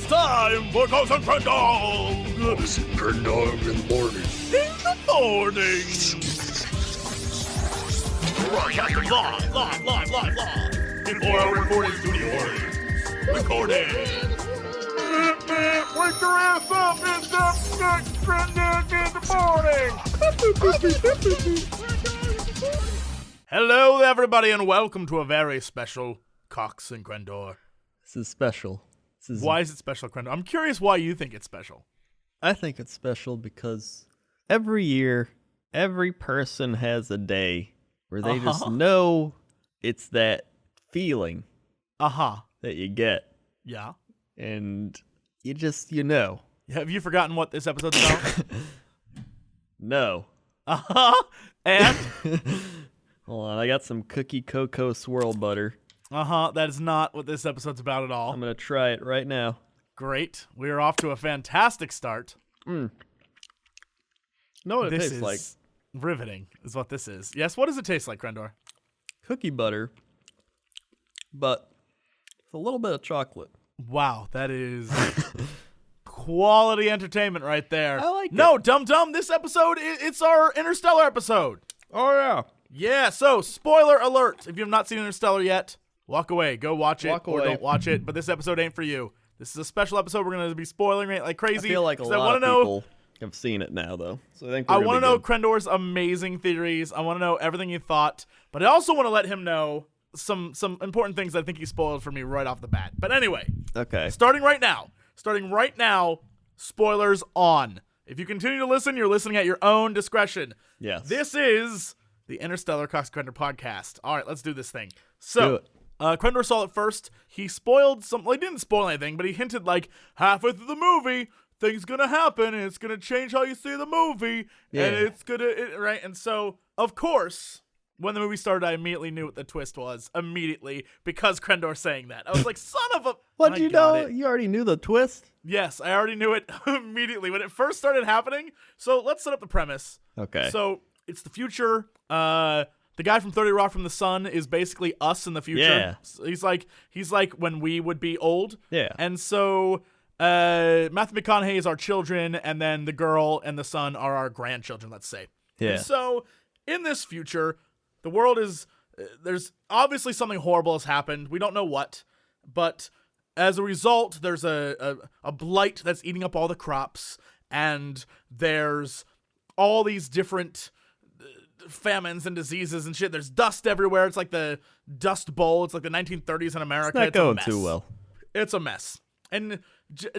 It's time for Cousin Crendor! Crendor In The Morning. In the morning! Broadcasting live! Before our recording studio audience. Recording! Wake your ass up! It's the Crendor In The Morning! Hello everybody and welcome to a very special Cox and Crendor. This is special. Why is it special, Crendor? I'm curious why you think it's special. I think it's special because every year, every person has a day where they just know it's that feeling that you get. Yeah. And you know. Have you forgotten what this episode's about? No. And? Hold on, I got some cookie cocoa swirl butter. That is not what this episode's about at all. I'm going to try it right now. Great. We are off to a fantastic start. Know what it tastes like? Riveting is what this is. Yes, what does it taste like, Crendor? Cookie butter, but it's a little bit of chocolate. Wow, that is quality entertainment right there. I like it. No, dum-dum, this episode, it's our Interstellar episode. Oh, yeah. Yeah, so, spoiler alert. If you have not seen Interstellar yet, walk away. Go watch it or away. don't watch it, but this episode ain't for you. This is a special episode. We're going to be spoiling it like crazy. I feel like a lot of people have seen it now, though. So I want to know Crendor's amazing theories. I want to know everything he thought, but I also want to let him know some important things I think he spoiled for me right off the bat. But anyway, okay. Starting right now, spoilers on. If you continue to listen, you're listening at your own discretion. Yes. This is the Interstellar Cox Crendor podcast. All right, let's do this thing. So, Crendor saw it first. He spoiled some. Well, he didn't spoil anything, but he hinted like halfway through the movie, things gonna happen, and it's gonna change how you see the movie, and it's gonna right. And so, of course, when the movie started, I immediately knew what the twist was. Immediately, because Crendor saying that, I was like, "Son of a!" What did you know? You already knew the twist. Yes, I already knew it immediately when it first started happening. So let's set up the premise. Okay. So it's the future. The guy from 30 Rock from the Sun is basically us in the future. Yeah. So he's like when we would be old. Yeah. And so Matthew McConaughey is our children, and then the girl and the son are our grandchildren, let's say. Yeah. And so in this future, the world is there's obviously something horrible has happened. We don't know what, but as a result, there's a blight that's eating up all the crops, and there's all these different famines and diseases and shit. There's dust everywhere. It's like the Dust Bowl. It's like the 1930s in America. It's not going a mess. too well. It's a mess. And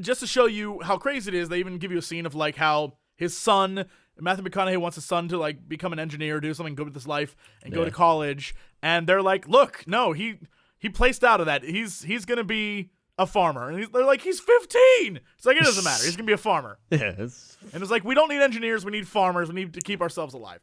just to show you how crazy it is, they even give you a scene of like how his son, Matthew McConaughey, wants his son to like become an engineer, do something good with his life, and go to college. And they're like, look, no, he placed out of that. He's gonna be a farmer. And they're like, he's 15. It's like, it doesn't matter. He's gonna be a farmer. Yes. And it's like, we don't need engineers. We need farmers. We need to keep ourselves alive.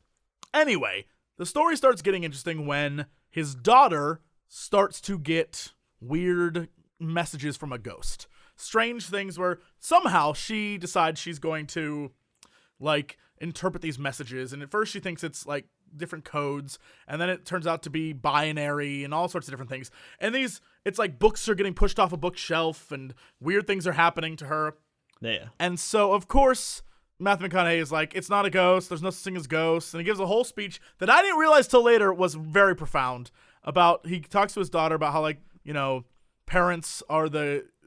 Anyway, the story starts getting interesting when his daughter starts to get weird messages from a ghost. Strange things where somehow she decides she's going to, like, interpret these messages. And at first she thinks it's, like, different codes. And then it turns out to be binary and all sorts of different things. And it's like books are getting pushed off a bookshelf and weird things are happening to her. Yeah. And so, of course, Matthew McConaughey is like, it's not a ghost. There's no such thing as ghosts. And he gives a whole speech that I didn't realize till later was very profound about, he talks to his daughter about how, like, you know, parents are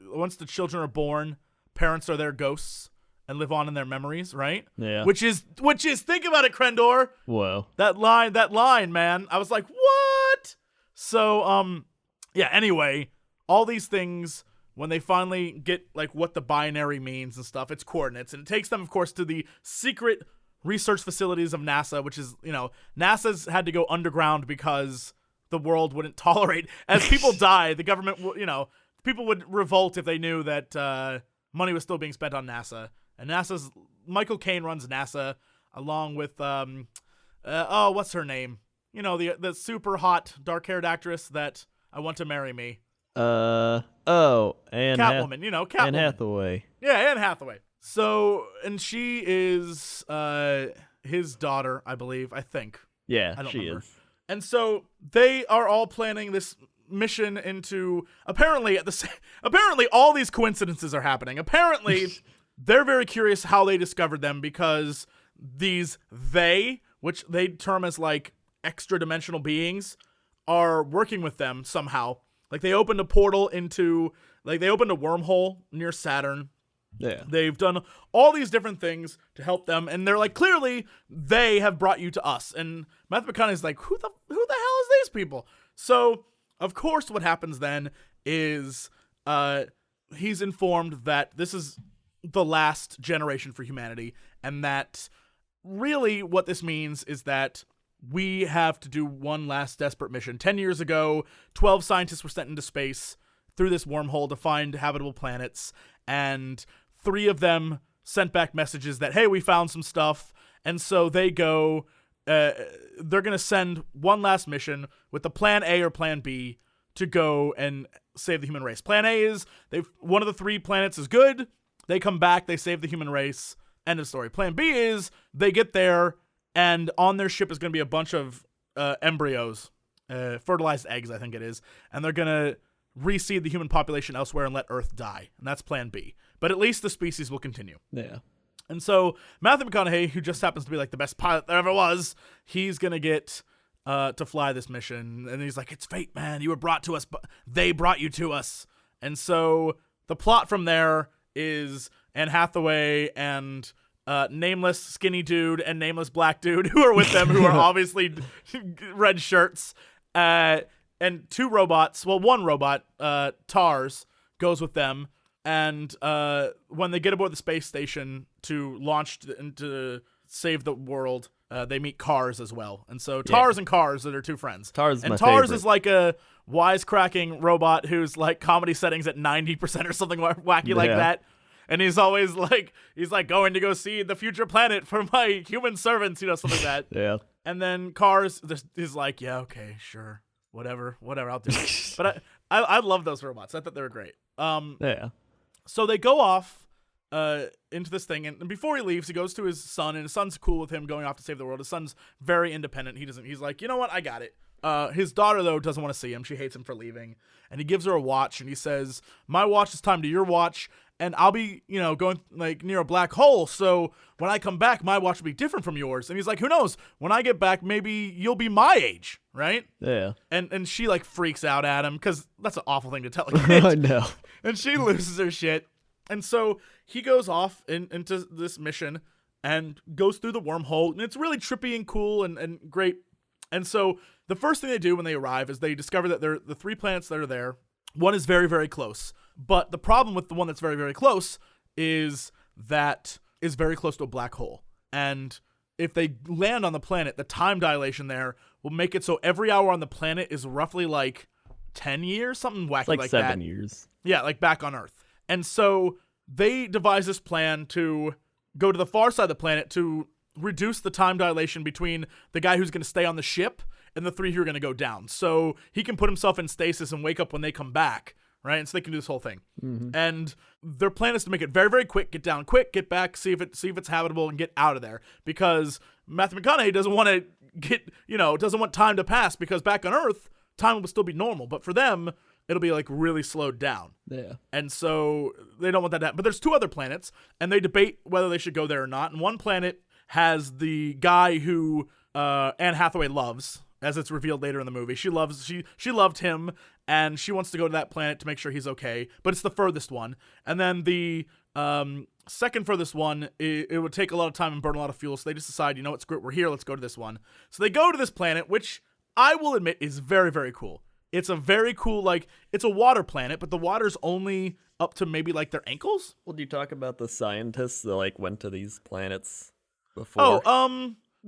once the children are born, parents are their ghosts and live on in their memories, right? Yeah. Which is, think about it, Crendor. Whoa. That line, man. I was like, what? So, yeah, anyway, all these things, when they finally get, like, what the binary means and stuff, it's coordinates. And it takes them, of course, to the secret research facilities of NASA, which is, you know, NASA's had to go underground because the world wouldn't tolerate. As people die, the government, people would revolt if they knew that money was still being spent on NASA. And Michael Caine runs NASA, along with, what's her name? You know, the super hot, dark-haired actress that I Want to Marry Me. Anne Catwoman, Catwoman. Anne Hathaway. Yeah, Anne Hathaway. So, and she is his daughter, I think. Yeah, I don't she remember. is. And so they are all planning this mission into apparently all these coincidences are happening. Apparently, they're very curious how they discovered them because these which they term as like extra dimensional beings, are working with them somehow. Like they opened a portal into they opened a wormhole near Saturn. Yeah. They've done all these different things to help them, and they're like, clearly they have brought you to us. And Matthew McConaughey's like, who the hell is these people? So of course what happens then is he's informed that this is the last generation for humanity, and that really what this means is that we have to do one last desperate mission. 10 years ago, 12 scientists were sent into space through this wormhole to find habitable planets, and 3 of them sent back messages that, hey, we found some stuff. And so they go, they're going to send one last mission with the plan A or plan B to go and save the human race. Plan A is one of the 3 planets is good. They come back, they save the human race. End of story. Plan B is they get there, and on their ship is going to be a bunch of embryos, fertilized eggs, I think it is, and they're going to reseed the human population elsewhere and let Earth die. And that's plan B. But at least the species will continue. Yeah. And so Matthew McConaughey, who just happens to be like the best pilot there ever was, he's going to get to fly this mission. And he's like, it's fate, man. You were brought to us, but they brought you to us. And so the plot from there is Anne Hathaway and nameless skinny dude and nameless black dude who are with them, who are obviously red shirts, and 2 robots. Well, 1 robot, TARS, goes with them. And when they get aboard the space station to launch and to save the world, they meet Cars as well. And so TARS and Cars are their 2 friends. TARS favorite. Is like a wisecracking robot who's like comedy settings at 90% or something wacky like that. And he's always like, going to go see the future planet for my human servants, something like that. Yeah. And then Cars is like, yeah, okay, sure, whatever, I'll do it. But I love those robots. I thought they were great. Yeah. So they go off into this thing, and before he leaves, he goes to his son, and his son's cool with him going off to save the world. His son's very independent. He's like, you know what, I got it. His daughter, though, doesn't want to see him. She hates him for leaving. And he gives her a watch, and he says, my watch is timed to your watch, and I'll be, going like near a black hole. So when I come back, my watch will be different from yours. And he's like, who knows? When I get back, maybe you'll be my age, right? Yeah. And she like freaks out at him because that's an awful thing to tell a kid. I know. And she loses her shit. And so he goes off into this mission and goes through the wormhole. And it's really trippy and cool and great. And so the first thing they do when they arrive is they discover that the 3 planets that are there, one is very, very close. But the problem with the one that's very, very close is that is very close to a black hole. And if they land on the planet, the time dilation there will make it so every hour on the planet is roughly like 10 years, something wacky like that. 7 years. Yeah, like back on Earth. And so they devise this plan to go to the far side of the planet to reduce the time dilation between the guy who's going to stay on the ship and the 3 who are going to go down. So he can put himself in stasis and wake up when they come back, right? And so they can do this whole thing. Mm-hmm. And their plan is to make it very, very quick, get down quick, get back, see if it's habitable, and get out of there. Because Matthew McConaughey doesn't want to doesn't want time to pass, because back on Earth, time will still be normal. But for them, it'll be like really slowed down. Yeah. And so they don't want that to happen. But there's 2 other planets, and they debate whether they should go there or not. And one planet has the guy who Anne Hathaway loves, as it's revealed later in the movie. She loved him, and she wants to go to that planet to make sure he's okay. But it's the furthest one. And then the second furthest one, it would take a lot of time and burn a lot of fuel. So they just decide, it's great, we're here, let's go to this one. So they go to this planet, which I will admit is very, very cool. It's a very cool, it's a water planet, but the water's only up to maybe their ankles. Well, do you talk about the scientists that went to these planets before?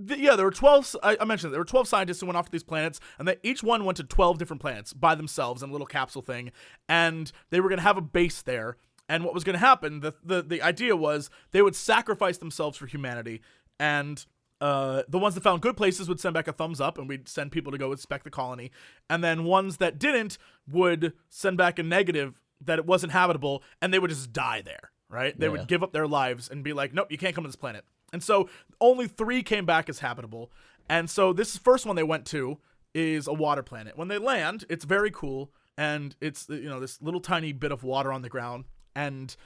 There were 12. I mentioned there were 12 scientists who went off to these planets, and each one went to 12 different planets by themselves in a little capsule thing, and they were going to have a base there. And what was going to happen? The idea was they would sacrifice themselves for humanity, and the ones that found good places would send back a thumbs up, and we'd send people to go inspect the colony. And then ones that didn't would send back a negative that it wasn't habitable, and they would just die there, right? They would give up their lives and be like, nope, you can't come to this planet. And so only 3 came back as habitable. And so this first one they went to, is a water planet. When they land, it's very cool, and it's this little tiny bit of water on the ground, and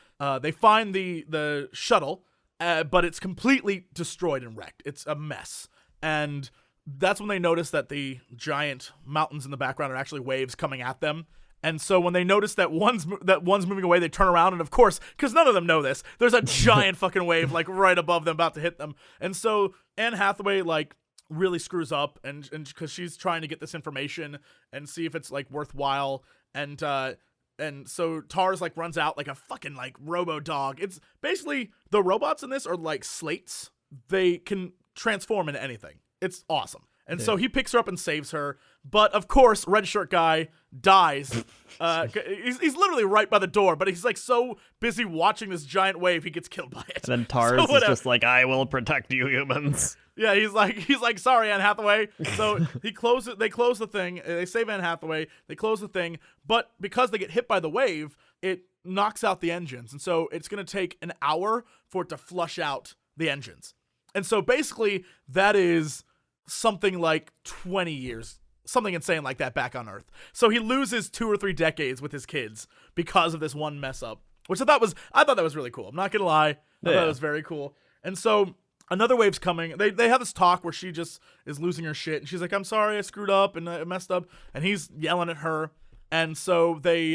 they find the shuttle, but it's completely destroyed and wrecked. It's a mess, and that's when they notice that the giant mountains in the background are actually waves coming at them. And so when they notice that one's moving away, they turn around, and of course, because none of them know this, there's a giant fucking wave like right above them about to hit them. And so Anne Hathaway like really screws up, and because she's trying to get this information and see if it's like worthwhile, and so Tars like runs out like a fucking like robo dog. It's basically the robots in this are like slates. They can transform into anything. It's awesome. And so he picks her up and saves her. But of course, red shirt guy dies. He's literally right by the door, but he's like so busy watching this giant wave, he gets killed by it. And then Tars is just like, I will protect you humans. Yeah, he's like, sorry, Anne Hathaway. So they close the thing. They save Anne Hathaway. They close the thing. But because they get hit by the wave, it knocks out the engines. And so it's going to take an hour for it to flush out the engines. And so basically that is something like 20 years, something insane like that back on Earth. So he loses 2 or 3 decades with his kids because of this one mess up, which I thought that was really cool. I'm not gonna lie, I thought it was very cool. And so another wave's coming. They have this talk where she just is losing her shit, and she's like, "I'm sorry, I screwed up and I messed up," and he's yelling at her. And so they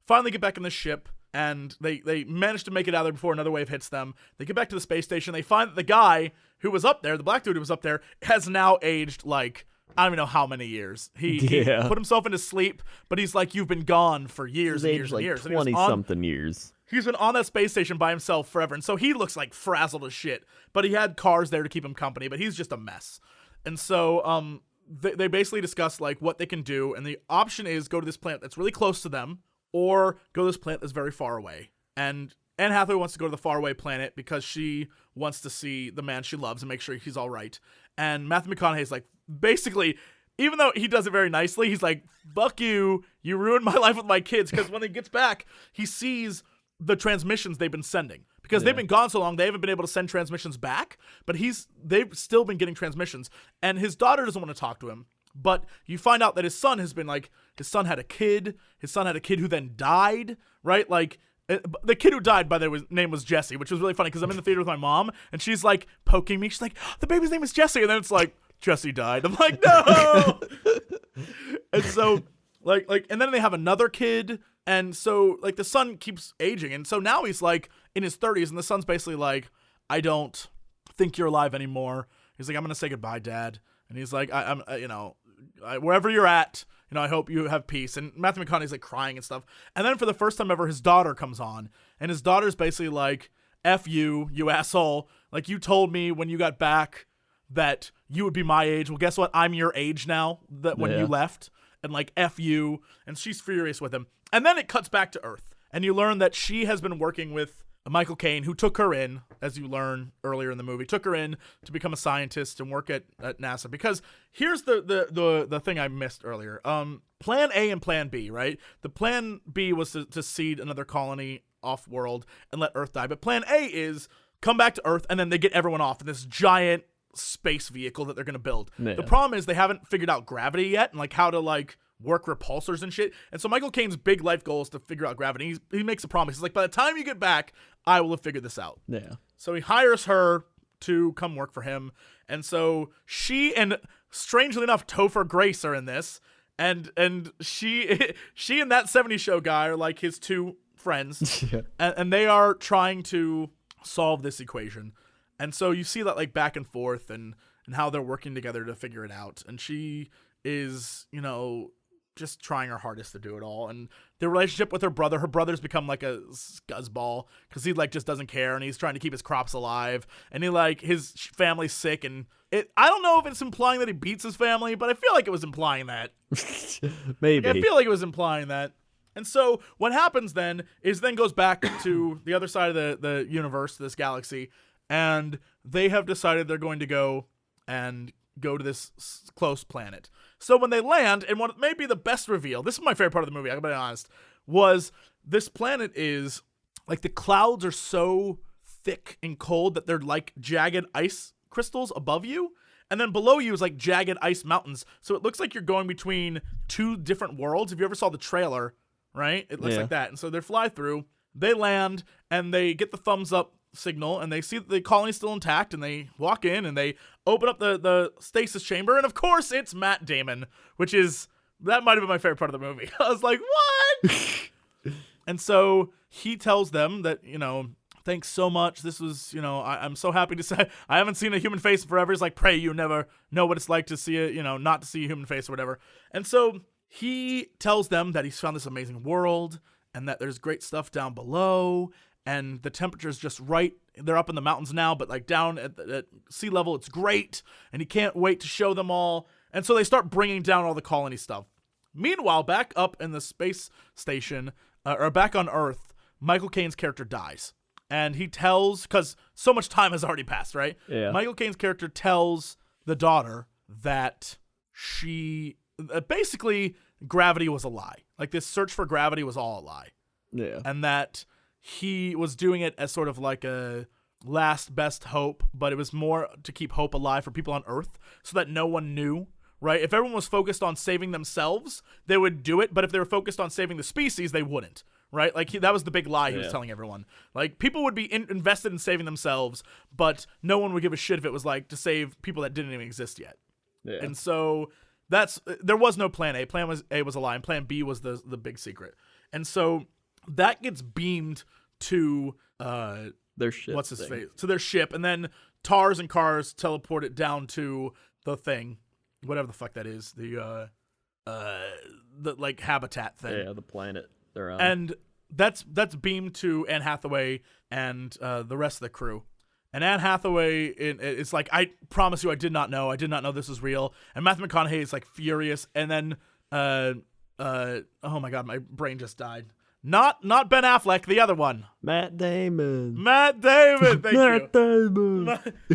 finally get back in the ship, and they manage to make it out there before another wave hits them. They get back to the space station. They find that the guy who was up there, the black dude who was up there, has now aged like, I don't even know how many years. He put himself into sleep, but he's like, you've been gone for years and years and years. 20-something years. He's been on that space station by himself forever, and so he looks like frazzled as shit. But he had cars there to keep him company, but he's just a mess. And so they basically discuss like what they can do, and the option is go to this planet that's really close to them, or go to this planet that's very far away. And Anne Hathaway wants to go to the faraway planet because she wants to see the man she loves and make sure he's all right. And Matthew McConaughey's like, basically, even though he does it very nicely, he's like, fuck you, you ruined my life with my kids. Because when he gets back, he sees the transmissions they've been sending. Because they've been gone so long, they haven't been able to send transmissions back. But they've still been getting transmissions. And his daughter doesn't want to talk to him. But you find out that his son had a kid. His son had a kid who then died, right? Like, the kid who died, by the way, name was Jesse, which was really funny because I'm in the theater with my mom, and she's like poking me. She's like, the baby's name is Jesse. And then it's like, Jesse died. I'm like, no! And so, and then they have another kid. And so, like, the son keeps aging. And so now he's, like, in his 30s, and the son's basically like, I don't think you're alive anymore. He's like, I'm going to say goodbye, Dad. And he's like, I'm wherever you're at, I hope you have peace. And Matthew McConaughey's like crying and stuff. And then for the first time ever, his daughter comes on, and his daughter's basically like, F you, you asshole. Like, you told me when you got back that you would be my age. Well, guess what? I'm your age now when you left. And like, F you. And she's furious with him. And then it cuts back to Earth. And you learn that she has been working with Michael Caine, who took her in, as you learn earlier in the movie, took her in to become a scientist and work at NASA. Because here's the thing I missed earlier. Plan A and Plan B, right? The Plan B was to seed another colony off-world and let Earth die. But Plan A is come back to Earth, and then they get everyone off in this giant space vehicle that they're going to build. Yeah. The problem is they haven't figured out gravity yet and like how to like work repulsors and shit. And so Michael Caine's big life goal is to figure out gravity. He makes a promise. He's like, by the time you get back, I will have figured this out. Yeah. So he hires her to come work for him. And so she and, strangely enough, Topher Grace are in this. And she and that 70s Show guy are like his two friends. Yeah. And they are trying to solve this equation. And so you see that like back and forth and how they're working together to figure it out. And she is, just trying her hardest to do it all. And the relationship with her brother's become like a scuzzball because he like just doesn't care, and he's trying to keep his crops alive, and he like his family's sick, and I don't know if it's implying that he beats his family, but I feel like it was implying that. Maybe. I feel like it was implying that. And so what happens then goes back to the other side of the universe, this galaxy, and they have decided they're going to go to this close planet. So when they land, and what may be the best reveal, this is my favorite part of the movie, I'm going to be honest, was this planet is, like, the clouds are so thick and cold that they're like jagged ice crystals above you, and then below you is like jagged ice mountains. So it looks like you're going between two different worlds. If you ever saw the trailer, right? It looks like that. And so they fly through, they land, and they get the thumbs up signal, and they see that the colony's still intact, and they walk in, and they open up the stasis chamber, and of course it's Matt Damon, that might have been my favorite part of the movie. I was like, what? And so he tells them that, thanks so much. This was, I'm so happy to say I haven't seen a human face in forever. He's like, pray you never know what it's like to see it, not to see a human face or whatever. And so he tells them that he's found this amazing world and that there's great stuff down below, and the temperature's just right. They're up in the mountains now, but like down at sea level, it's great, and he can't wait to show them all. And so they start bringing down all the colony stuff. Meanwhile, back up in the space station, or back on Earth, Michael Caine's character dies. And he tells, because so much time has already passed, right? Yeah. Michael Caine's character tells the daughter that basically gravity was a lie. Like this search for gravity was all a lie. Yeah. And that he was doing it as sort of like a last best hope, but it was more to keep hope alive for people on Earth so that no one knew, right? If everyone was focused on saving themselves, they would do it. But if they were focused on saving the species, they wouldn't, right? Like that was the big lie he was telling everyone. Like people would be invested in saving themselves, but no one would give a shit if it was like to save people that didn't even exist yet. Yeah. And so there was no plan A. Plan A was a lie, and plan B was the big secret. And so that gets beamed to their ship. What's his face? To their ship, and then TARS and CARS teleport it down to the thing, whatever the fuck that is, the like habitat thing. Yeah, the planet they're on. And that's beamed to Anne Hathaway and the rest of the crew. And Anne Hathaway, it's like, I promise you, I did not know this was real. And Matthew McConaughey is like furious. And then, oh my god, my brain just died. Not Ben Affleck, the other one. Matt Damon. Thank you. Matt Damon.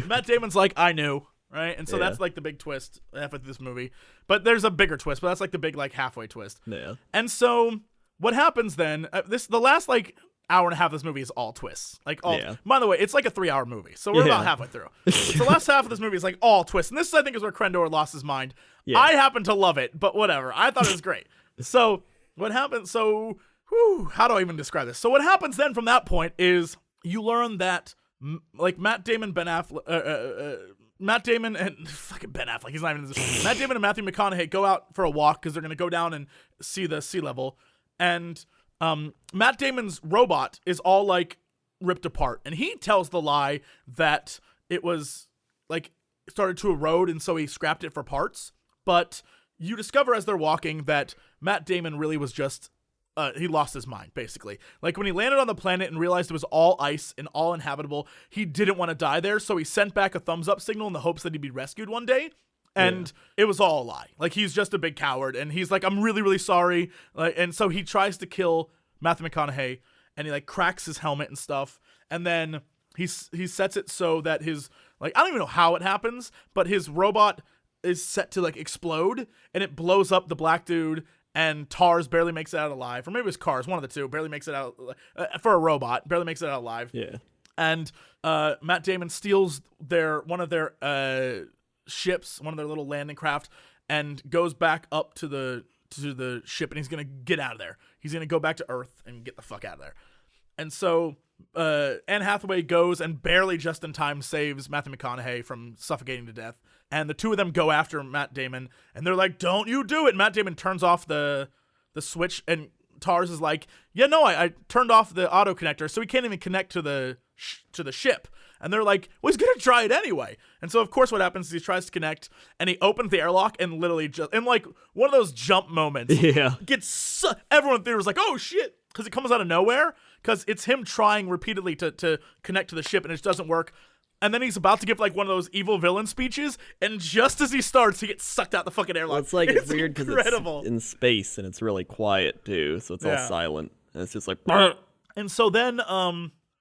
Matt Damon's like, I knew, right? And so that's like the big twist after this movie. But there's a bigger twist, but that's like the big like halfway twist. Yeah. And so what happens then? The last like hour and a half of this movie is all twists. Like all. Yeah. By the way, it's like a 3-hour movie, so we're about halfway through. So the last half of this movie is like all twists, and this I think is where Crendor lost his mind. Yeah. I happen to love it, but whatever. I thought it was great. So what happened? So. How do I even describe this? So what happens then from that point is you learn that like Matt Damon and fucking Ben Affleck, he's not even Matt Damon and Matthew McConaughey go out for a walk because they're gonna go down and see the sea level, and Matt Damon's robot is all like ripped apart, and he tells the lie that it was like started to erode, and so he scrapped it for parts. But you discover as they're walking that Matt Damon really was just he lost his mind, basically. Like, when he landed on the planet and realized it was all ice and all inhabitable, he didn't want to die there, so he sent back a thumbs-up signal in the hopes that he'd be rescued one day, and it was all a lie. Like, he's just a big coward, and he's like, I'm really, really sorry. Like, and so he tries to kill Matthew McConaughey, and he, like, cracks his helmet and stuff, and then he sets it so that his, like, I don't even know how it happens, but his robot is set to, like, explode, and it blows up the black dude, and TARS barely makes it out alive. Or maybe it was CARS, one of the two, barely makes it out for a robot, barely makes it out alive. Yeah. And Matt Damon steals one of their ships, one of their little landing craft, and goes back up to the ship, and he's gonna get out of there. He's gonna go back to Earth and get the fuck out of there. And so Anne Hathaway goes and barely just in time saves Matthew McConaughey from suffocating to death. And the two of them go after Matt Damon, and they're like, don't you do it. And Matt Damon turns off the switch, and TARS is like, yeah, no, I turned off the auto connector, so he can't even connect to the ship. And they're like, well, he's going to try it anyway. And so, of course, what happens is he tries to connect, and he opens the airlock, and literally just, in like one of those jump moments, everyone in the theater was like, oh, shit, because it comes out of nowhere, because it's him trying repeatedly to connect to the ship, and it just doesn't work. And then he's about to give like one of those evil villain speeches, and just as he starts, he gets sucked out the fucking airlock. Well, it's like it's weird because it's in space and it's really quiet too, so it's all silent, and it's just like. And so then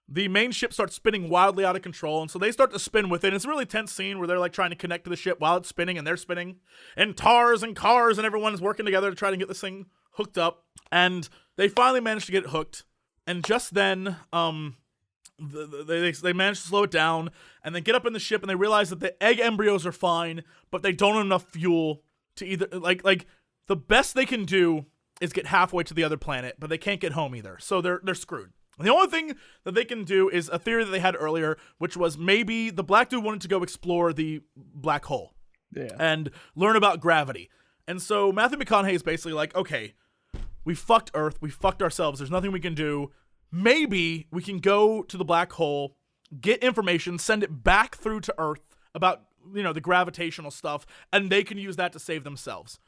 the main ship starts spinning wildly out of control, and so they start to spin with it. It's a really tense scene where they're like trying to connect to the ship while it's spinning, and they're spinning, and TARS and CARS and everyone's working together to try to get this thing hooked up, and they finally manage to get it hooked. And just then, they manage to slow it down and then get up in the ship, and they realize that the egg embryos are fine, but they don't have enough fuel to either like the best they can do is get halfway to the other planet, but they can't get home either. So they're screwed. And the only thing that they can do is a theory that they had earlier, which was maybe the black dude wanted to go explore the black hole and learn about gravity. And so Matthew McConaughey is basically like, okay, we fucked Earth, we fucked ourselves, there's nothing we can do. Maybe we can go to the black hole, get information, send it back through to Earth about, the gravitational stuff, and they can use that to save themselves.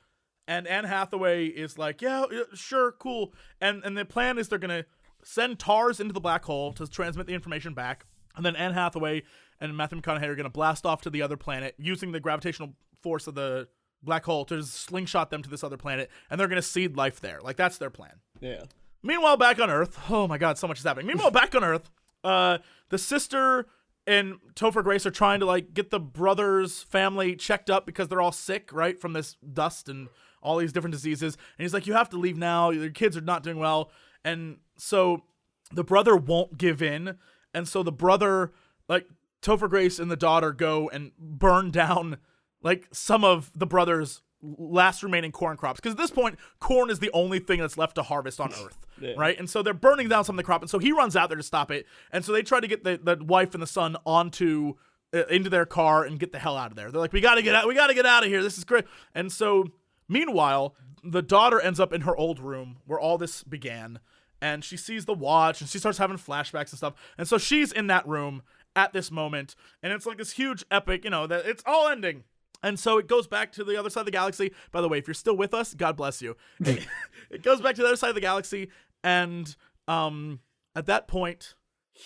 And Anne Hathaway is like, yeah, sure, cool. And the plan is they're going to send TARS into the black hole to transmit the information back. And then Anne Hathaway and Matthew McConaughey are going to blast off to the other planet using the gravitational force of the black hole to just slingshot them to this other planet. And they're going to seed life there. Like, that's their plan. Yeah. Meanwhile, back on Earth, oh my God, so much is happening. Meanwhile, back on Earth, the sister and Topher Grace are trying to get the brother's family checked up because they're all sick, right, from this dust and all these different diseases. And he's like, you have to leave now. Your kids are not doing well. And so the brother won't give in. And so the brother, Topher Grace and the daughter go and burn down some of the brother's last remaining corn crops, because at this point corn is the only thing that's left to harvest on Earth. Right? And so they're burning down some of the crop, and so he runs out there to stop it. And so they try to get the wife and the son into their car and get the hell out of there. They're like, we gotta get out of here, this is great. And so meanwhile, the daughter ends up in her old room where all this began, and she sees the watch and she starts having flashbacks and stuff. And so she's in that room at this moment, and it's like this huge epic, that it's all ending. And so it goes back to the other side of the galaxy. By the way, if you're still with us, God bless you. It goes back to the other side of the galaxy, and at that point,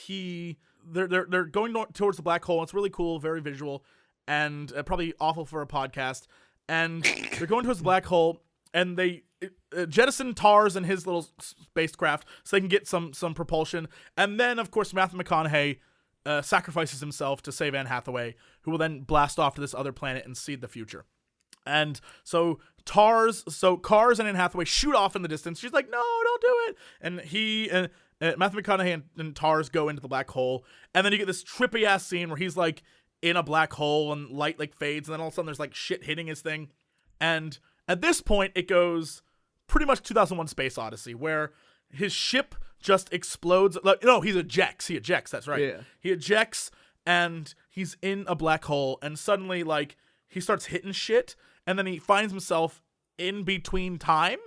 they're going towards the black hole. It's really cool, very visual, and probably awful for a podcast. And they're going towards the black hole, and they jettison TARS and his little spacecraft so they can get some propulsion. And then, of course, Matthew McConaughey sacrifices himself to save Anne Hathaway, who will then blast off to this other planet and seed the future. And so Cars and Anne Hathaway shoot off in the distance. She's like, no, don't do it. And he and Matthew McConaughey and TARS go into the black hole. And then you get this trippy ass scene where he's in a black hole and light fades. And then all of a sudden there's shit hitting his thing. And at this point it goes pretty much 2001 Space Odyssey, where his ship just explodes. No, he ejects. That's right. Yeah. He ejects, and he's in a black hole, and suddenly he starts hitting shit, and then he finds himself in between time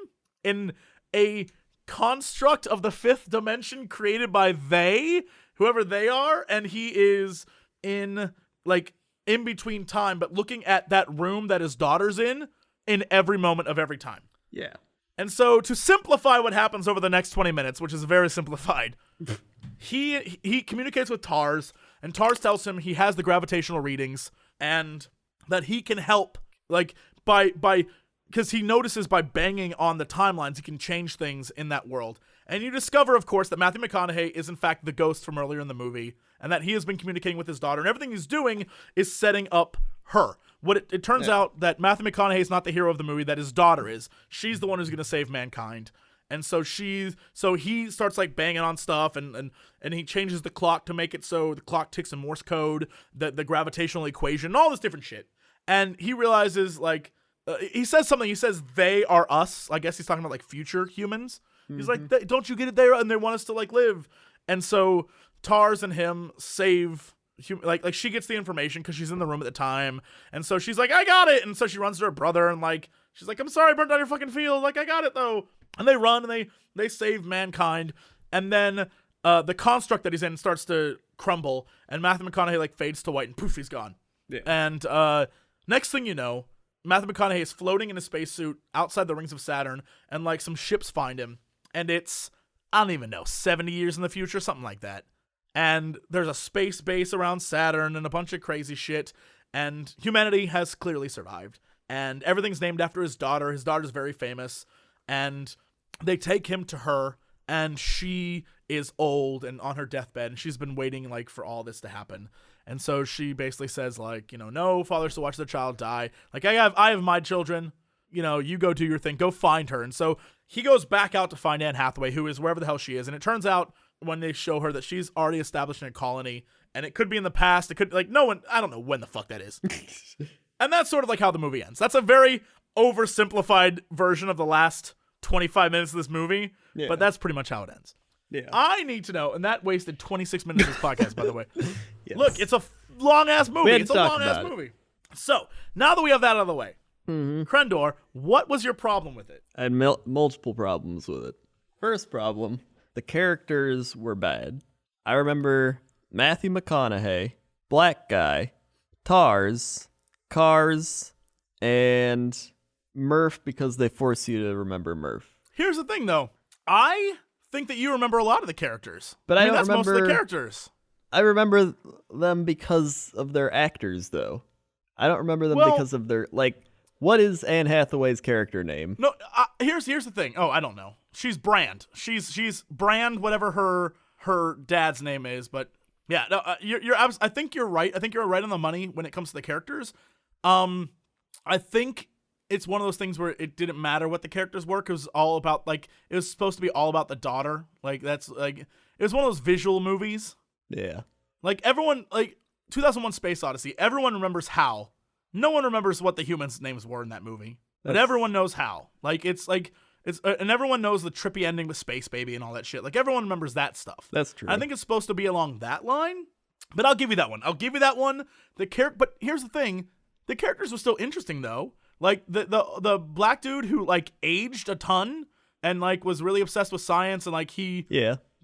in a construct of the fifth dimension created by whoever they are, and he is in between time, but looking at that room that his daughter's in every moment of every time. Yeah. And so to simplify what happens over the next 20 minutes, which is very simplified, he communicates with TARS, and TARS tells him he has the gravitational readings and that he can help, because he notices by banging on the timelines, he can change things in that world. And you discover, of course, that Matthew McConaughey is in fact the ghost from earlier in the movie, and that he has been communicating with his daughter, and everything he's doing is setting up her. It turns out that Matthew McConaughey is not the hero of the movie, that his daughter is. She's the one who's going to save mankind. And so he starts banging on stuff, and he changes the clock to make it so the clock ticks in Morse code, the gravitational equation, all this different shit. And he realizes he says something. He says they are us. I guess he's talking about future humans. He's like, don't you get it there? And they want us to live. And so TARS and him save. She gets the information because she's in the room at the time, and so she's like, I got it. And so she runs to her brother, and she's like, I'm sorry I burnt down your fucking field, I got it though. And they run, and they save mankind. And then the construct that he's in starts to crumble, and Matthew McConaughey fades to white, and poof, he's gone. Yeah. And next thing you know, Matthew McConaughey is floating in a spacesuit outside the rings of Saturn, and some ships find him, and it's, I don't even know, 70 years in the future, something like that. And there's a space base around Saturn and a bunch of crazy shit, and humanity has clearly survived. And everything's named after his daughter. His daughter's very famous, and they take him to her, and she is old and on her deathbed, and she's been waiting for all this to happen. And so she basically says no fathers to watch their child die. I have my children. You go do your thing. Go find her. And so he goes back out to find Anne Hathaway, who is wherever the hell she is. And it turns out when they show her that she's already established in a colony, and it could be in the past. It could, like, no one, I don't know when the fuck that is. And that's sort of like how the movie ends. That's a very oversimplified version of the last 25 minutes of this movie, but that's pretty much how it ends. Yeah. I need to know, and that wasted 26 minutes of this podcast, by the way. Yes. Look, it's a long-ass movie. It's a long-ass movie. So, now that we have that out of the way, Crendor, what was your problem with it? I had multiple problems with it. First problem, the characters were bad. I remember Matthew McConaughey, black guy, TARS, Cars, and Murph because they force you to remember Murph. Here's the thing, though. I think that you remember a lot of the characters. But I mean, that's remember, most of the characters. I remember them because of their actors, though. I don't remember them because of their, like, what is Anne Hathaway's character name? No, here's the thing. Oh, I don't know. She's Brand. She's Brand, whatever her dad's name is. But yeah, no, I think you're right. I think you're right on the money when it comes to the characters. I think it's one of those things where it didn't matter what the characters were. It was all about, like, it was supposed to be all about the daughter. Like, that's like, it was one of those visual movies. Yeah. Like, everyone, like, 2001 Space Odyssey, everyone remembers Hal. No one remembers what the humans' names were in that movie. But everyone knows Hal. Like, it's, and everyone knows the trippy ending with Space Baby and all that shit. Like, everyone remembers that stuff. That's true. I think it's supposed to be along that line. But I'll give you that one. But here's the thing. The characters were still interesting, though. Like, the black dude who, like, aged a ton and, like, was really obsessed with science and, like, he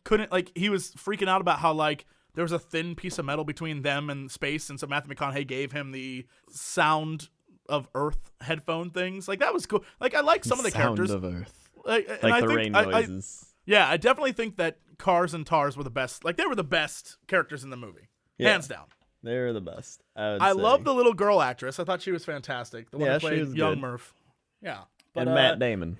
couldn't, like, he was freaking out about how, like, there was a thin piece of metal between them and space, and so Matthew McConaughey gave him the sound of Earth headphone things. Like, that was cool. Like, I like some of the characters. Sound of Earth. Like the rain noises. I definitely think that Cars and TARS were the best. Like, they were the best characters in the movie. Yeah. Hands down. They're the best. I love the little girl actress. I thought she was fantastic. The one who played young Murph. Yeah. But, and Matt Damon.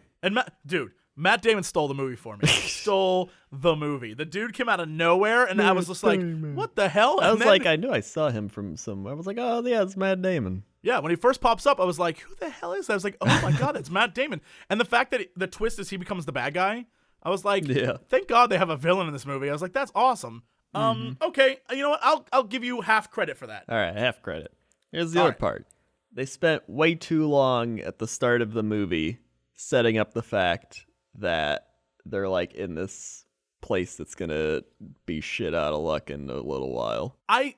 Matt Damon stole the movie for me. Stole the movie. The dude came out of nowhere, and I was just like, what the hell? I was like, I knew I saw him from somewhere. I was like, oh, yeah, it's Matt Damon. Yeah, when he first pops up, I was like, who the hell is that? I was like, oh my God, it's Matt Damon. And the fact that the twist is he becomes the bad guy, I was like, thank God they have a villain in this movie. I was like, that's awesome. Okay, you know what? I'll give you half credit for that. All right, half credit. Here's the other part. They spent way too long at the start of the movie setting up the fact that they're, like, in this place that's gonna be shit out of luck in a little while. I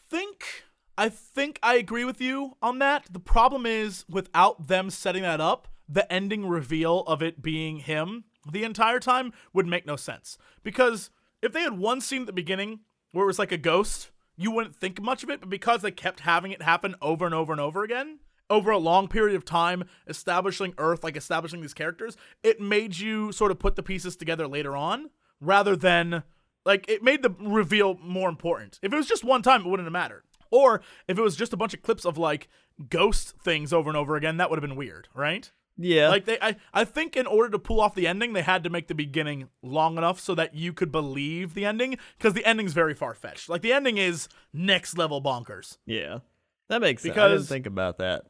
think I agree with you on that. The problem is, without them setting that up, the ending reveal of it being him the entire time would make no sense. Because if they had one scene at the beginning where it was like a ghost, you wouldn't think much of it, but because they kept having it happen over and over and over again, over a long period of time, establishing Earth, like establishing these characters, it made you sort of put the pieces together later on, rather than, like, it made the reveal more important. If it was just one time, it wouldn't have mattered. Or if it was just a bunch of clips of, like, ghost things over and over again, that would have been weird, right? Yeah. Like, I think in order to pull off the ending, they had to make the beginning long enough so that you could believe the ending, because the ending's very far-fetched. Like, the ending is next-level bonkers. Yeah. That makes sense. I didn't think about that.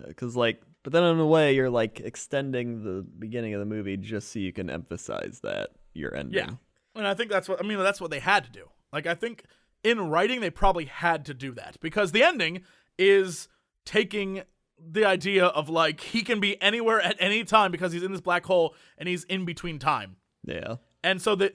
Because, like, but then in a way, you're, like, extending the beginning of the movie just so you can emphasize that you're ending. Yeah. And I think that's what they had to do. Like, I think in writing, they probably had to do that, because the ending is taking the idea of, like, he can be anywhere at any time because he's in this black hole and he's in between time. Yeah. And so that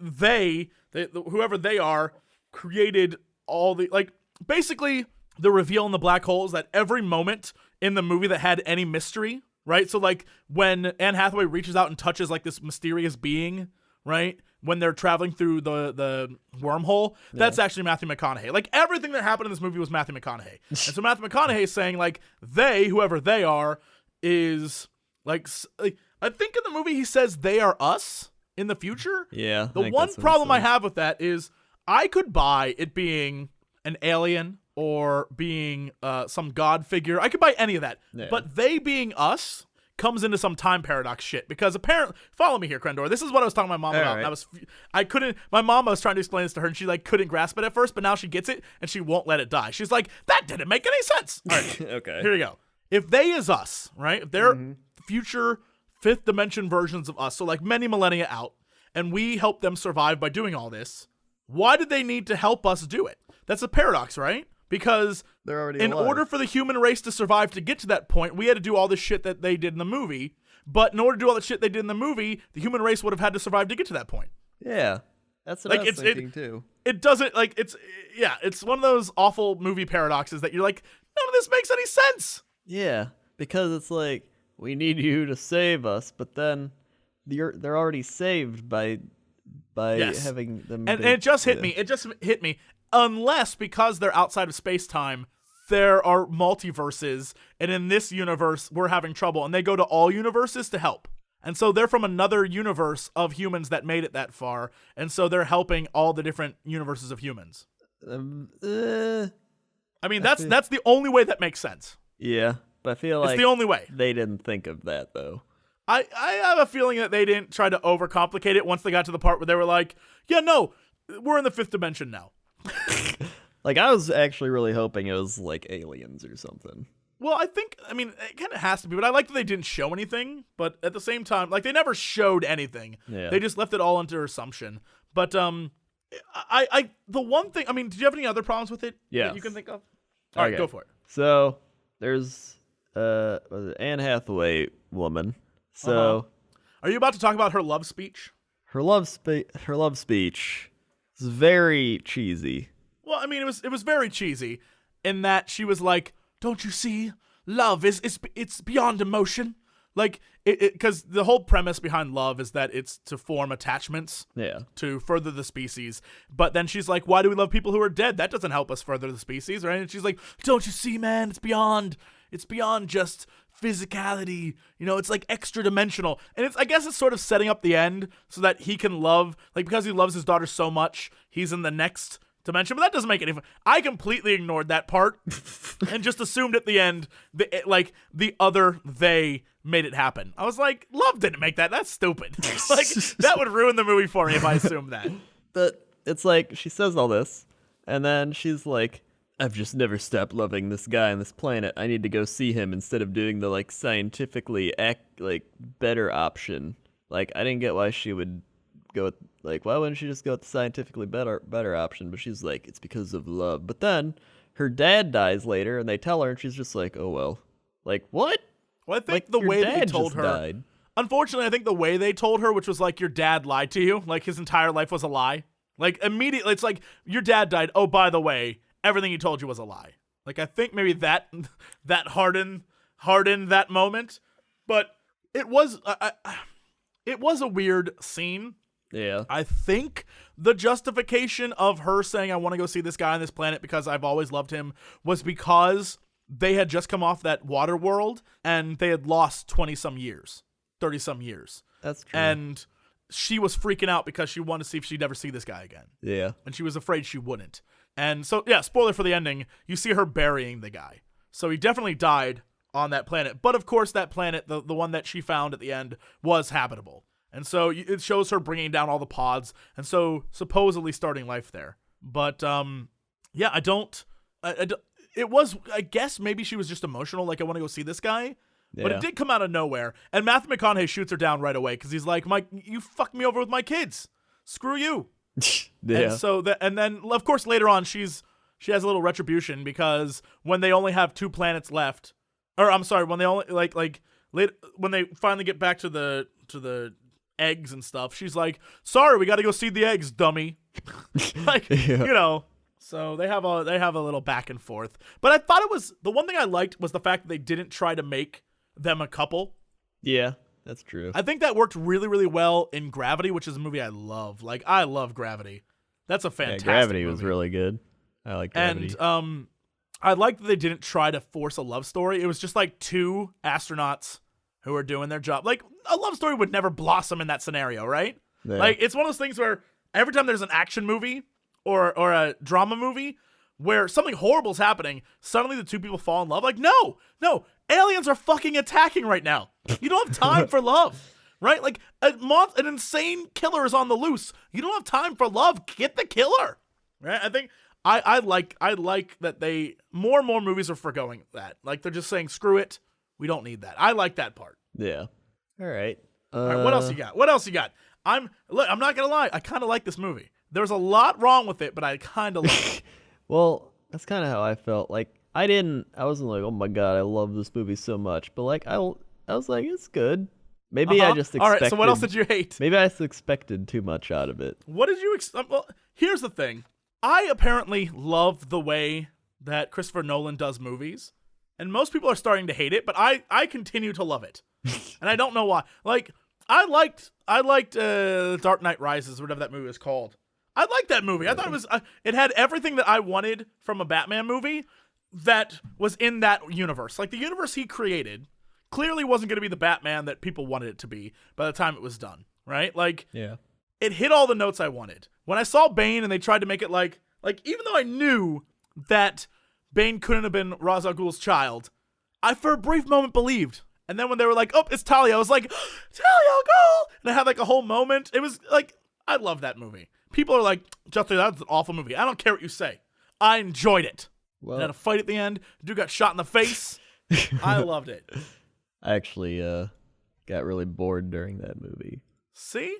whoever they are, created all the, like, basically the reveal in the black hole is that every moment in the movie that had any mystery, right? So, like, when Anne Hathaway reaches out and touches, like, this mysterious being, right? When they're traveling through the wormhole, that's actually Matthew McConaughey. Like, everything that happened in this movie was Matthew McConaughey. And so Matthew McConaughey is saying, like, whoever they are, is, like, I think in the movie he says they are us in the future. Yeah. The one problem I have with that is I could buy it being an alien or being some god figure. I could buy any of that. Yeah. But they being us comes into some time paradox shit, because apparently, follow me here, Crendor. This is what I was talking to my mom about. Right. And my mom, I was trying to explain this to her, and she, like, couldn't grasp it at first, but now she gets it, and she won't let it die. She's like, that didn't make any sense. All right. Okay. Here you go. If they is us, right? If they're future fifth dimension versions of us, so like many millennia out, and we help them survive by doing all this. Why did they need to help us do it? That's a paradox, right? Because They're already in alive. order for the human race to survive to get to that point, we had to do all this shit that they did in the movie. But in order to do all the shit they did in the movie, the human race would have had to survive to get to that point. Yeah. That's what I was thinking too. It doesn't, like, it's one of those awful movie paradoxes that you're like, none of this makes any sense. Yeah, because it's like, we need you to save us, but then they're already saved by Yes. having them. And it just hit me. It just hit me. Unless, because they're outside of space-time, there are multiverses, and in this universe, we're having trouble, and they go to all universes to help. And so they're from another universe of humans that made it that far, and so they're helping all the different universes of humans. I mean, that's the only way that makes sense. Yeah, but I feel like it's the only way. They didn't think of that, though. I have a feeling that they didn't try to overcomplicate it once they got to the part where they were like, yeah, no, we're in the fifth dimension now. Like, I was actually really hoping it was, like, aliens or something. Well, it kind of has to be, but I like that they didn't show anything, but at the same time, like, they never showed anything. Yeah. They just left it all under assumption. But, the one thing, I mean, did you have any other problems with it that you can think of? All right, go for it. So, there's, Anne Hathaway woman. So, Are you about to talk about her love speech? her love speech is very cheesy. Well, I mean, it was very cheesy in that she was like, "Don't you see? Love it's beyond emotion." Like because the whole premise behind love is that it's to form attachments, to further the species. But then she's like, "Why do we love people who are dead? That doesn't help us further the species, right?" And she's like, "Don't you see, man? It's beyond just physicality. You know, it's like extra dimensional." And I guess it's sort of setting up the end so that he can love, like, because he loves his daughter so much, he's in the next dimension. But that doesn't make any fun. I completely ignored that part and just assumed at the end the other they made it happen. I was like, love didn't make that. That's stupid. Like, that would ruin the movie for me if I assumed that. But it's like, she says all this, and then she's like, I've just never stopped loving this guy on this planet. I need to go see him instead of doing the, like, scientifically better option. Like, I didn't get why she would go with, like, why wouldn't she just go with the scientifically better option? But she's like, it's because of love. But then her dad dies later, and they tell her, and she's just like, oh well. Like, what? Well, I think the way they told her, died. Unfortunately, I think the way they told her, which was like, your dad lied to you, like his entire life was a lie. Like, immediately, it's like, your dad died. Oh, by the way, everything he told you was a lie. Like, I think maybe that hardened that moment, but it was a weird scene. Yeah. I think the justification of her saying, I want to go see this guy on this planet because I've always loved him, was because they had just come off that water world and they had lost 20-some years, 30-some years. That's true. And she was freaking out because she wanted to see if she'd ever see this guy again. Yeah. And she was afraid she wouldn't. And so, yeah, spoiler for the ending, you see her burying the guy. So he definitely died on that planet. But of course, that planet, the one that she found at the end, was habitable. And so it shows her bringing down all the pods, and so supposedly starting life there. But yeah, I don't. It was, I guess, maybe she was just emotional, like, I want to go see this guy. Yeah. But it did come out of nowhere, and Matthew McConaughey shoots her down right away because he's like, "Mike, you fucked me over with my kids. Screw you." Yeah. And so and then of course later on she has a little retribution because when they only have 2 planets left, or I'm sorry, when they only when they finally get back to the eggs and stuff, she's like, sorry, we got to go see the eggs, dummy. Like, you know, so they have a little back and forth. But I thought the one thing I liked was the fact that they didn't try to make them a couple. Yeah, that's true. I think that worked really, really well in Gravity, which is a movie I love. Like, I love Gravity. That's a fantastic Gravity movie. Was really good. I like Gravity. And I like that they didn't try to force a love story. It was just like 2 astronauts who are doing their job. Like, a love story would never blossom in that scenario, right? Yeah. Like, it's one of those things where every time there's an action movie or a drama movie where something horrible's happening, suddenly the 2 people fall in love. Like, no, aliens are fucking attacking right now. You don't have time for love, right? Like, an insane killer is on the loose. You don't have time for love. Get the killer, right? I think I like that they more and more movies are forgoing that. Like, they're just saying, screw it. We don't need that. I like that part. Yeah. All right. All right, what else you got? What else you got? I'm not gonna lie. I kind of like this movie. There's a lot wrong with it, but I kind of like it. Well, that's kind of how I felt. Like I wasn't like, oh my god, I love this movie so much. But like I was like, it's good. Maybe I just expected. All right. So what else did you hate? Maybe I just expected too much out of it. What did you well, here's the thing. I apparently love the way that Christopher Nolan does movies, and most people are starting to hate it, but I continue to love it, and I don't know why. Like I liked Dark Knight Rises, whatever that movie was called. I liked that movie. I thought it was it had everything that I wanted from a Batman movie that was in that universe. Like the universe he created clearly wasn't going to be the Batman that people wanted it to be by the time it was done, right? Like, yeah, it hit all the notes I wanted. When I saw Bane and they tried to make it like even though I knew that Bane couldn't have been Ra's al Ghul's child, I for a brief moment believed. And then when they were like, oh, it's Talia, I was like, Talia al Ghul! And I had like a whole moment. It was like, I love that movie. People are like, Justin, that's an awful movie. I don't care what you say. I enjoyed it. Well, and had a fight at the end. Dude got shot in the face. I loved it. I actually got really bored during that movie. See,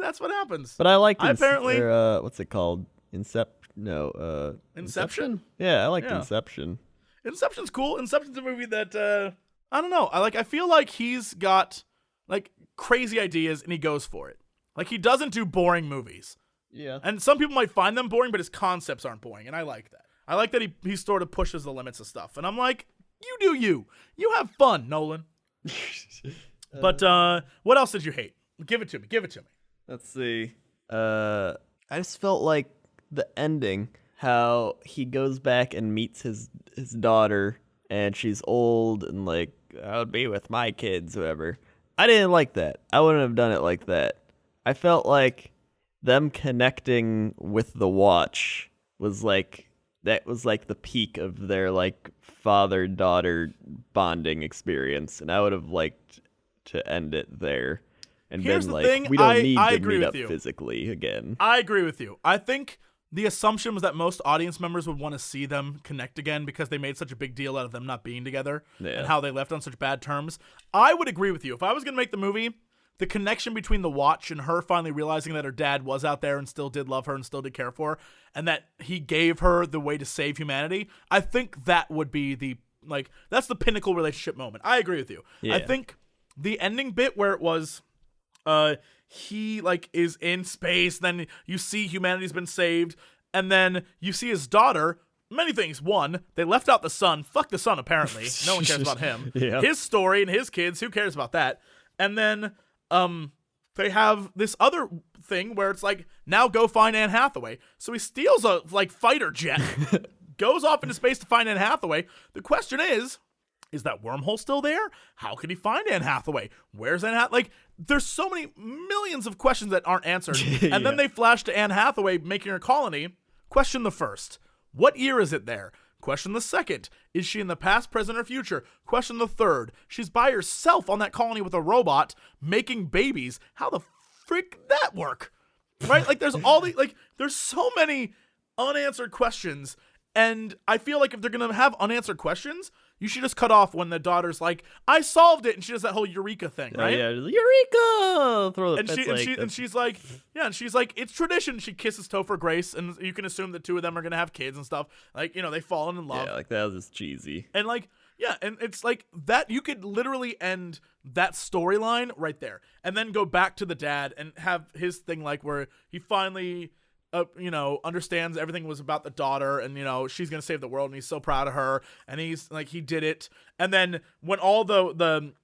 that's what happens. But I liked apparently what's it called? Inception? Yeah, I liked Yeah. Inception. Inception's cool. Inception's a movie that I don't know. I feel like he's got like crazy ideas and he goes for it. Like he doesn't do boring movies. Yeah. And some people might find them boring, but his concepts aren't boring, and I like that. I like that he sort of pushes the limits of stuff. And I'm like, you do you. You have fun, Nolan. But what else did you hate? Give it to me. Let's see. I just felt like the ending, how he goes back and meets his daughter, and she's old and like, I would be with my kids, whoever. I didn't like that. I wouldn't have done it like that. I felt like them connecting with the watch was like the peak of their like father-daughter bonding experience, and I would have liked to end it there. And Here's been the like, thing, we don't need I to agree meet with up you. physically again. I agree with you. I think the assumption was that most audience members would want to see them connect again because they made such a big deal out of them not being together and how they left on such bad terms. I would agree with you. If I was going to make the movie, the connection between the watch and her finally realizing that her dad was out there and still did love her and still did care for her, and that he gave her the way to save humanity, I think that would be that's the pinnacle relationship moment. I agree with you. Yeah. I think the ending bit where it was he like is in space, then you see humanity's been saved, and then you see his daughter. Many things. One, they left out the son. Fuck the son, apparently. No one cares about him. Yeah. His story and his kids, who cares about that? And then they have this other thing where it's like, now go find Anne Hathaway. So he steals a like fighter jet, goes off into space to find Anne Hathaway. The question is that wormhole still there? How could he find Anne Hathaway? Where's Anne Hathaway? Like, there's so many millions of questions that aren't answered. And then they flash to Anne Hathaway making her colony. Question the first. What year is it there? Question the second. Is she in the past, present, or future? Question the third. She's by herself on that colony with a robot making babies. How the frick did that work? Right? Like, there's there's so many unanswered questions. And I feel like if they're going to have unanswered questions, you should just cut off when the daughter's like, I solved it. And she does that whole Eureka thing, right? Yeah, Eureka! Throw the And she's like, it's tradition. She kisses Topher Grace, and you can assume the two of them are going to have kids and stuff. Like, they've fallen in love. Yeah, like that was just cheesy. And like, yeah, and it's like that. You could literally end that storyline right there and then go back to the dad and have his thing like where he finally understands everything was about the daughter, and she's gonna save the world, and he's so proud of her, and he's like, he did it. And then when all the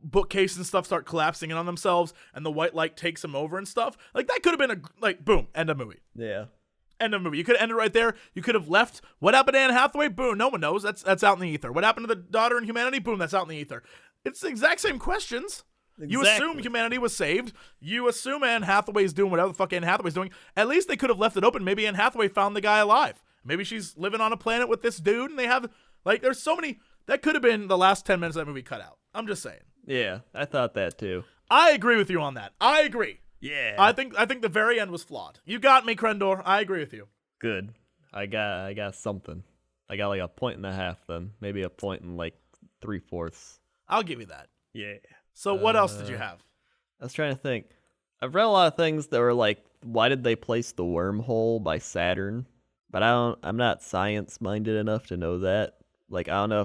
bookcase and stuff start collapsing in on themselves, and the white light takes him over and stuff, like that could have been boom, end of movie. Yeah. End of movie. You could have ended right there. You could have left. What happened to Anne Hathaway? Boom. No one knows. That's out in the ether. What happened to the daughter in humanity? Boom. That's out in the ether. It's the exact same questions. Exactly. You assume humanity was saved. You assume Anne Hathaway's doing whatever the fuck Anne Hathaway's doing. At least they could have left it open. Maybe Anne Hathaway found the guy alive. Maybe she's living on a planet with this dude, and they have there's so many. That could have been the last 10 minutes of that movie cut out. I'm just saying. Yeah, I thought that too. I agree with you on that. I agree. Yeah. I think the very end was flawed. You got me, Crendor. I agree with you. Good. I got something. I got like a 1.5 then. Maybe a point and like 3/4. I'll give you that. Yeah. So what else did you have? I was trying to think. I've read a lot of things that were like, why did they place the wormhole by Saturn? But I'm not science minded enough to know that. Like, I don't know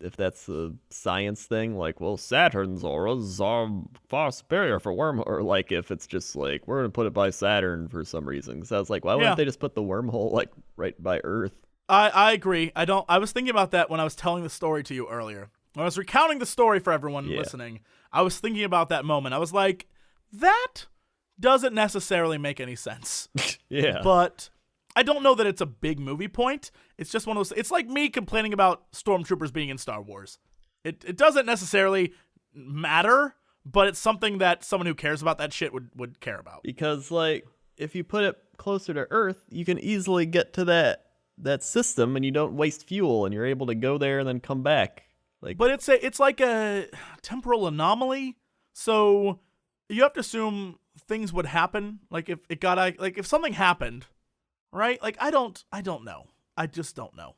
if that's a science thing, like, well, Saturn's auras are far superior for wormhole, or like if it's just like, we're going to put it by Saturn for some reason. So I was like, why wouldn't they just put the wormhole like right by Earth? I agree. I was thinking about that when I was telling the story to you earlier. When I was recounting the story for everyone listening, I was thinking about that moment. I was like, that doesn't necessarily make any sense. Yeah. But I don't know that it's a big movie point. It's just one of those. It's like me complaining about stormtroopers being in Star Wars. It doesn't necessarily matter, but it's something that someone who cares about that shit would care about. Because like if you put it closer to Earth, you can easily get to that system, and you don't waste fuel, and you're able to go there and then come back. Like, but it's like a temporal anomaly. So you have to assume things would happen. Like if something happened. Right? Like, I don't know. I just don't know.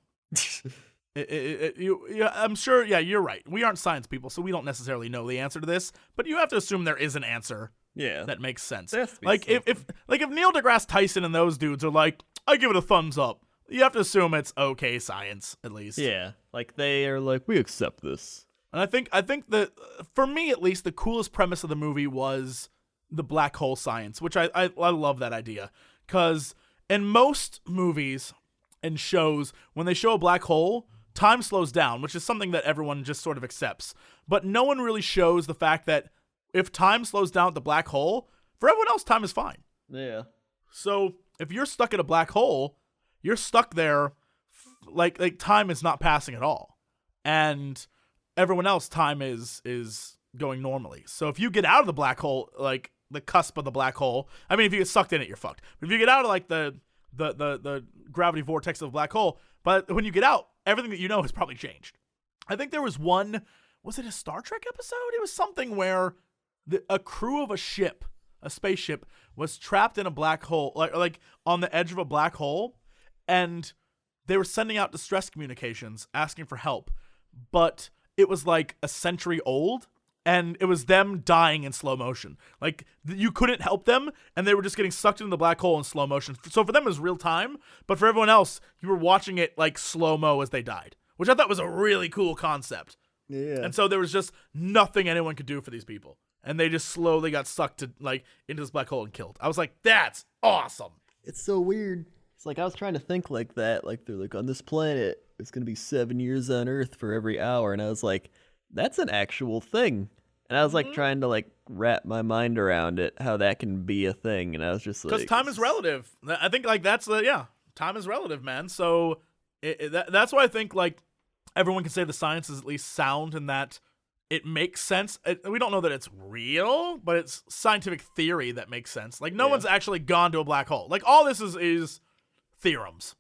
I'm sure, you're right. We aren't science people, so we don't necessarily know the answer to this, but you have to assume there is an answer that makes sense. Like, if Neil deGrasse Tyson and those dudes are like, I give it a thumbs up, you have to assume it's okay science, at least. Yeah. Like, they are like, we accept this. And I think that, for me at least, the coolest premise of the movie was the black hole science, which I love that idea. Because in most movies and shows, when they show a black hole, time slows down, which is something that everyone just sort of accepts. But no one really shows the fact that if time slows down at the black hole, for everyone else, time is fine. Yeah. So if you're stuck at a black hole, you're stuck there, like time is not passing at all. And everyone else, time is going normally. So if you get out of the black hole, like the cusp of the black hole. I mean, if you get sucked in it, you're fucked. But if you get out of like the gravity vortex of the black hole, but when you get out, everything that you know has probably changed. I think there was was it a Star Trek episode? It was something where a crew of a spaceship, was trapped in a black hole, like on the edge of a black hole, and they were sending out distress communications asking for help, but it was like a century old. And it was them dying in slow motion. Like, you couldn't help them, and they were just getting sucked into the black hole in slow motion. So for them, it was real time, but for everyone else, you were watching it like slow-mo as they died, which I thought was a really cool concept. Yeah. And so there was just nothing anyone could do for these people. And they just slowly got sucked into this black hole and killed. I was like, that's awesome. It's so weird. It's like I was trying to think like that. Like, they're like, on this planet, it's going to be 7 years on Earth for every hour. And I was like, that's an actual thing. And I was like trying to like wrap my mind around it, how that can be a thing. And I was just like, because time is relative. I think like that's time is relative, man. So that's why I think like everyone can say the science is at least sound in that it makes sense. We don't know that it's real, but it's scientific theory that makes sense. Like no one's actually gone to a black hole. Like all this is theorems.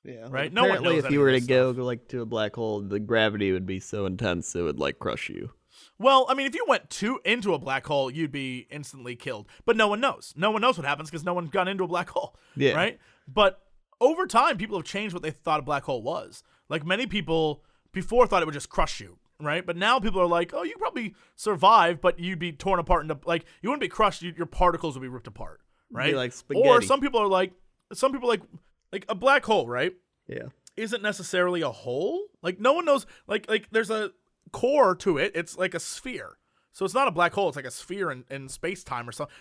Yeah. Right. Like, no one knows. If you were to go like to a black hole, the gravity would be so intense it would like crush you. Well, I mean, if you went into a black hole, you'd be instantly killed. But no one knows. No one knows what happens because no one's gone into a black hole. Yeah. Right? But over time, people have changed what they thought a black hole was. Like, many people before thought it would just crush you, right? But now people are like, oh, you could probably survive, but you'd be torn apart into, like, you wouldn't be crushed. Your particles would be ripped apart, right? Be like spaghetti. Or some people like a black hole, right? Yeah. Isn't necessarily a hole. Like, no one knows, like there's a core to it. It's like a sphere, so it's not a black hole. It's like a sphere in space-time or something.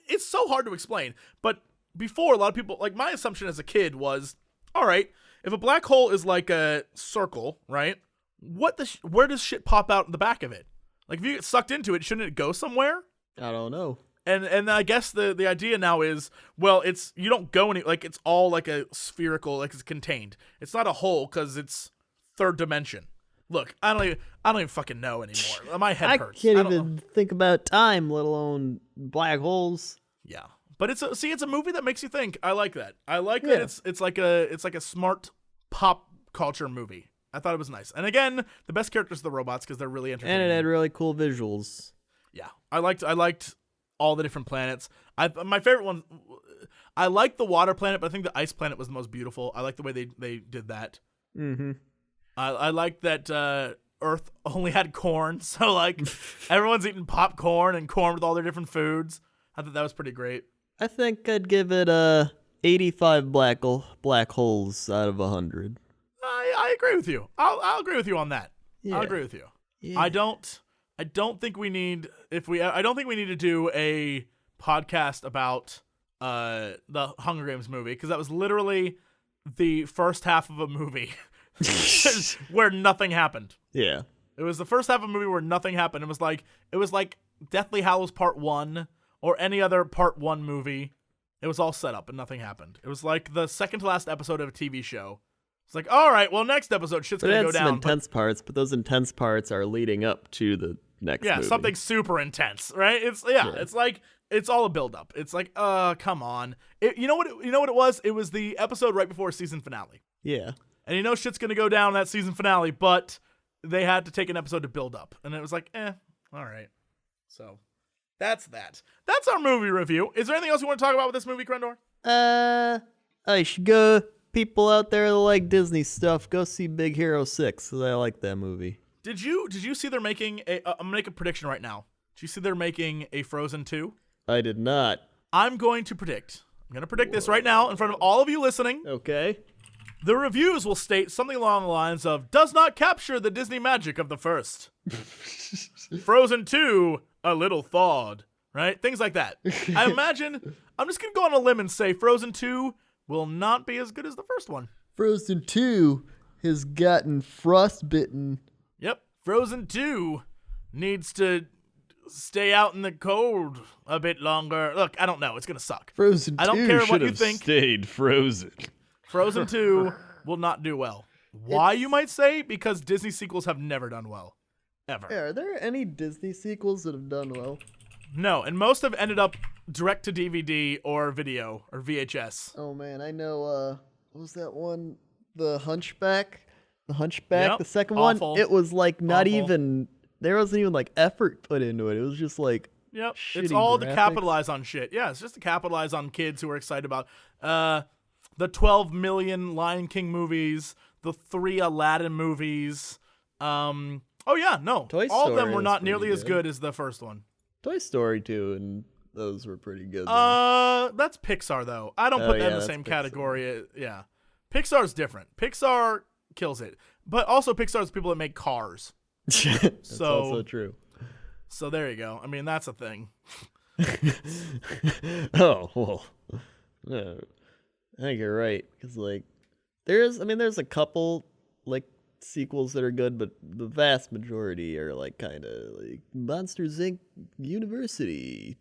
It's so hard to explain. But before, a lot of people, like, my assumption as a kid was, all right, if a black hole is like a circle, right, where does shit pop out in the back of it? Like, if you get sucked into it, shouldn't it go somewhere? I don't know. And I guess the idea now is, well, you don't go any, like, it's all like a spherical, like it's contained. It's not a hole because it's third dimension. Look, I don't even fucking know anymore. My head hurts. I can't even think about time, let alone black holes. Yeah, but it's a movie that makes you think. I like that. I like that it's like a smart pop culture movie. I thought it was nice. And again, the best characters are the robots because they're really entertaining. And it had really cool visuals. Yeah, I liked all the different planets. My favorite one, I like the water planet, but I think the ice planet was the most beautiful. I like the way they did that. Mm-hmm. I like that Earth only had corn, so like everyone's eating popcorn and corn with all their different foods. I thought that was pretty great. I think I'd give it 85 black holes out of 100. I agree with you. I'll agree with you on that. Yeah. I'll agree with you. Yeah. I don't think we need to do a podcast about the Hunger Games movie, because that was literally the first half of a movie where nothing happened. Yeah. It was the first half of a movie where nothing happened. It was like Deathly Hallows Part 1 or any other Part 1 movie. It was all set up and nothing happened. It was like the second to last episode of a TV show. It's like, all right, well, next episode shit's going to go down. Some intense parts, but those intense parts are leading up to the next movie. Something super intense, right? It's like it's all a build-up. It's like, come on. You know what it was? It was the episode right before season finale. Yeah. And shit's going to go down that season finale, but they had to take an episode to build up. And it was like, all right. So that's that. That's our movie review. Is there anything else you want to talk about with this movie, Crendor? I should go. People out there that like Disney stuff, go see Big Hero 6, because I like that movie. Did you see they're making I'm going to make a prediction right now. Did you see they're making a Frozen 2? I did not. I'm going to predict this right now in front of all of you listening. Okay. The reviews will state something along the lines of, does not capture the Disney magic of the first. Frozen 2, a little thawed, right? Things like that. I imagine, I'm just going to go on a limb and say Frozen 2 will not be as good as the first one. Frozen 2 has gotten frostbitten. Yep. Frozen 2 needs to stay out in the cold a bit longer. Look, I don't know. It's going to suck. Frozen 2 I don't care what you have think. Stayed frozen. Frozen 2 will not do well. Why, you might say? Because Disney sequels have never done well. Ever. Yeah, are there any Disney sequels that have done well? No, and most have ended up direct to DVD or video or VHS. Oh man, I know, what was that one? The Hunchback? Yep, the second awful. one? It was like not Awful. even, there wasn't even like effort put into it. It was just like, yep, shitty it's all to graphics. capitalize on shit. Yeah, it's just to capitalize on kids who are excited about the 12 million Lion King movies, the 3 Aladdin movies. Oh yeah, no. Toy all of them Story were was not pretty nearly as good. good as the first one. Toy Story 2, and those were pretty good. That's Pixar though. I don't Oh, put that yeah, in the that's same Pixar. category. Yeah. Pixar's different. Pixar kills it. But also Pixar's people that make cars. That's so also true. So there you go. I mean, that's a thing. Oh, well. No, I think you're right. Because, like, there's a couple, like, sequels that are good, but the vast majority are, like, kind of, like, Monsters, Inc. University.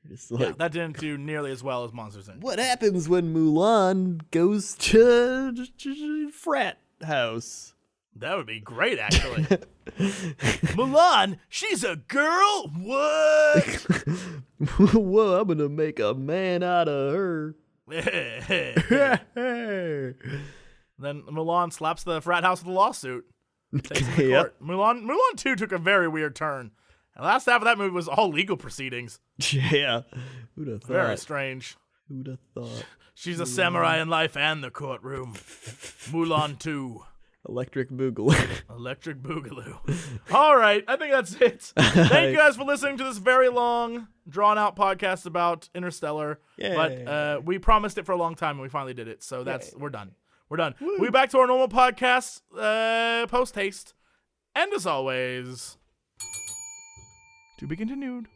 Just like, Yeah, that didn't do nearly as well as Monsters Inc. what happens when Mulan goes to frat house? That would be great, actually. Mulan, she's a girl? What? Whoa, I'm gonna make a man out of her. Then Mulan slaps the frat house with a lawsuit. Takes him to Yep. court. Mulan 2 took a very weird turn. And the last half of that movie was all legal proceedings. Yeah. Who'd have thought? Very strange. Who'd have thought? She's a samurai in life and the courtroom. Mulan 2. Electric Boogaloo. Electric Boogaloo. All right, I think that's it. Thank you guys for listening to this very long, drawn-out podcast about Interstellar. Yay. But we promised it for a long time, and we finally did it. So we're done. We're done. We'll be back to our normal podcast post-haste. And as always, to be continued.